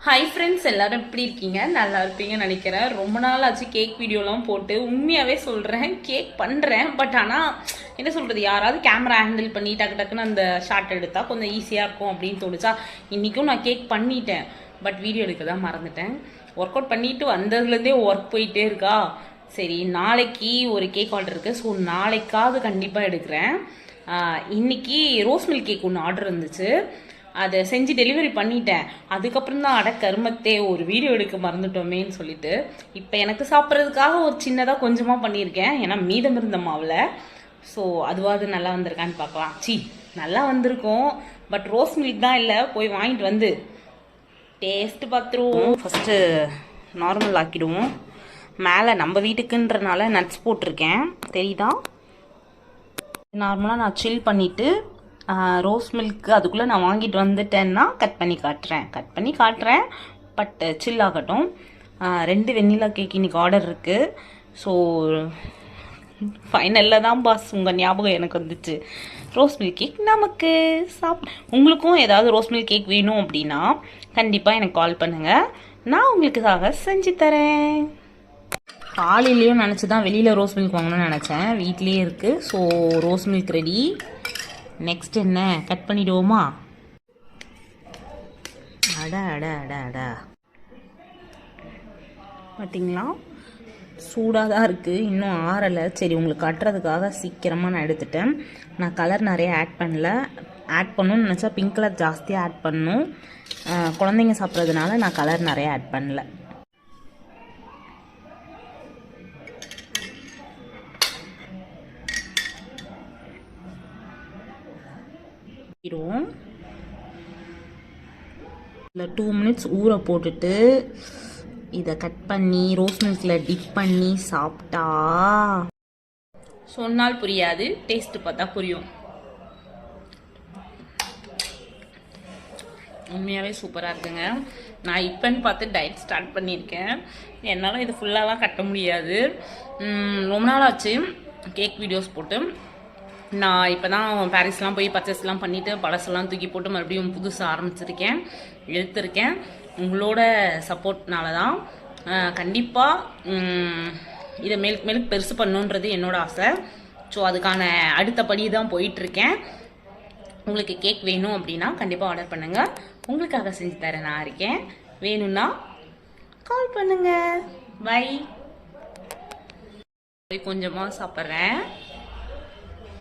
Hi friends, எல்லாரும் எப்படி இருக்கீங்க? நல்லா இருப்பீங்கன்னு நினைக்கிறேன். ரொம்ப நாள் ஆச்சு கேக் வீடியோலாம் போட்டு. உண்மையாகவே சொல்கிறேன், கேக் பண்ணுறேன். பட் ஆனால் என்ன சொல்கிறது, யாராவது கேமரா ஹேண்டில் பண்ணி டக்குன்னு அந்த ஷார்ட் எடுத்தால் கொஞ்சம் ஈஸியாக இருக்கும் அப்படின்னு தோணுச்சா. இன்றைக்கும் நான் கேக் பண்ணிட்டேன், பட் வீடியோ எடுக்க தான் மறந்துட்டேன். ஒர்க் அவுட் பண்ணிட்டு வந்ததுலேருந்தே ஒர்க் போயிட்டே இருக்கா. சரி, நாளைக்கு ஒரு கேக் ஆர்டர் இருக்குது. ஸோ நாளைக்காவது கண்டிப்பாக எடுக்கிறேன். இன்னைக்கு ரோஸ் மில்க் கேக் ஒன்று ஆர்டர் இருந்துச்சு. அதை செஞ்சு டெலிவரி பண்ணிட்டேன். அதுக்கப்புறம் தான் கருமத்தே ஒரு வீடியோ எடுக்க மறந்துட்டோமேன்னு சொல்லிட்டு இப்போ எனக்கு சாப்பிட்றதுக்காக ஒரு சின்னதாக கொஞ்சமாக பண்ணியிருக்கேன். ஏன்னா மீதம் இருந்த மாவில். ஸோ அதுவாது நல்லா வந்திருக்கான்னு பார்க்கலாம். நல்லா வந்திருக்கும், பட் ரோஸ் மில்க் தான் இல்லை. போய் வாங்கிட்டு வந்து டேஸ்ட்டு பார்த்துருவோம். ஃபஸ்ட்டு நார்மல் ஆக்கிடுவோம். மேலே நம்ம வீட்டுக்குன்றனால நட்ஸ் போட்டிருக்கேன், தெரியுதா? நார்மலாக நான் சில் பண்ணிவிட்டு ரோஸ் மில்க் அதுக்குள்ளே நான் வாங்கிட்டு வந்துட்டேன்னா கட் பண்ணி காட்டுறேன். பட் சில் ஆகட்டும். 2 வெண்ணிலா கேக் இன்னைக்கு ஆர்டர் இருக்குது. ஸோ ஃபைனலில் தான் பாஸ் உங்கள் ஞாபகம் எனக்கு வந்துச்சு. ரோஸ் மில்க் கேக் நமக்கு உங்களுக்கும் ஏதாவது ரோஸ் மில்க் கேக் வேணும் அப்படின்னா கண்டிப்பாக எனக்கு கால் பண்ணுங்கள், நான் உங்களுக்காக செஞ்சு தரேன். காலையிலையும் நினச்சி தான் வெளியில் ரோஸ் மில்க் வாங்கணும்னு நினச்சேன். வீட்லேயே இருக்குது. So rose milk ready. Next என்ன, கட் பண்ணிடுவோமா? பார்த்தீங்களா, சூடாக தான் இருக்குது, இன்னும் ஆறலை. சரி, உங்களுக்கு கட்டுறதுக்காக சீக்கிரமாக நான் எடுத்துட்டேன். நான் கலர் நிறைய ஆட் பண்ணணும்னு நினச்சா பிங்க் கலர் ஜாஸ்தியாக ஆட் பண்ணணும். குழந்தைங்க சாப்பிட்றதுனால நான் கலர் நிறைய ஆட் பண்ணல. இல்லை 2 மினிட்ஸ் ஊற போட்டுட்டு இதை கட் பண்ணி ரோஸ் மில்கில் டிப் பண்ணி சாப்பிட்டா சொன்னால் புரியாது, டேஸ்ட்டு பார்த்தா புரியும். உண்மையாகவே சூப்பராக இருக்குங்க. நான் இப்போன்னு பார்த்து டயட் ஸ்டார்ட் பண்ணியிருக்கேன். என்னால் இது ஃபுல்லாலாம் கட்ட முடியாது. ரொம்ப நாள் ஆச்சு கேக் வீடியோஸ் போட்டு. நான் இப்போ தான் பாரிஸ்லாம் போய் பர்ச்சேஸ்லாம் பண்ணிவிட்டு பழசெல்லாம் தூக்கி போட்டு மறுபடியும் புதுசாக எடுத்திருக்கேன். உங்களோட சப்போர்ட்னால தான். கண்டிப்பாக இதை மேலுக்கு பெருசு பண்ணணுன்றது என்னோட ஆசை. ஸோ அதுக்கான அடுத்த படி தான் போயிட்டுருக்கேன். உங்களுக்கு கேக் வேணும் அப்படின்னா கண்டிப்பாக ஆர்டர் பண்ணுங்கள், உங்களுக்காக செஞ்சு தரேன். நான் இருக்கேன், வேணும்னா கால் பண்ணுங்கள். பை. கொஞ்சமாக சாப்பிட்றேன்.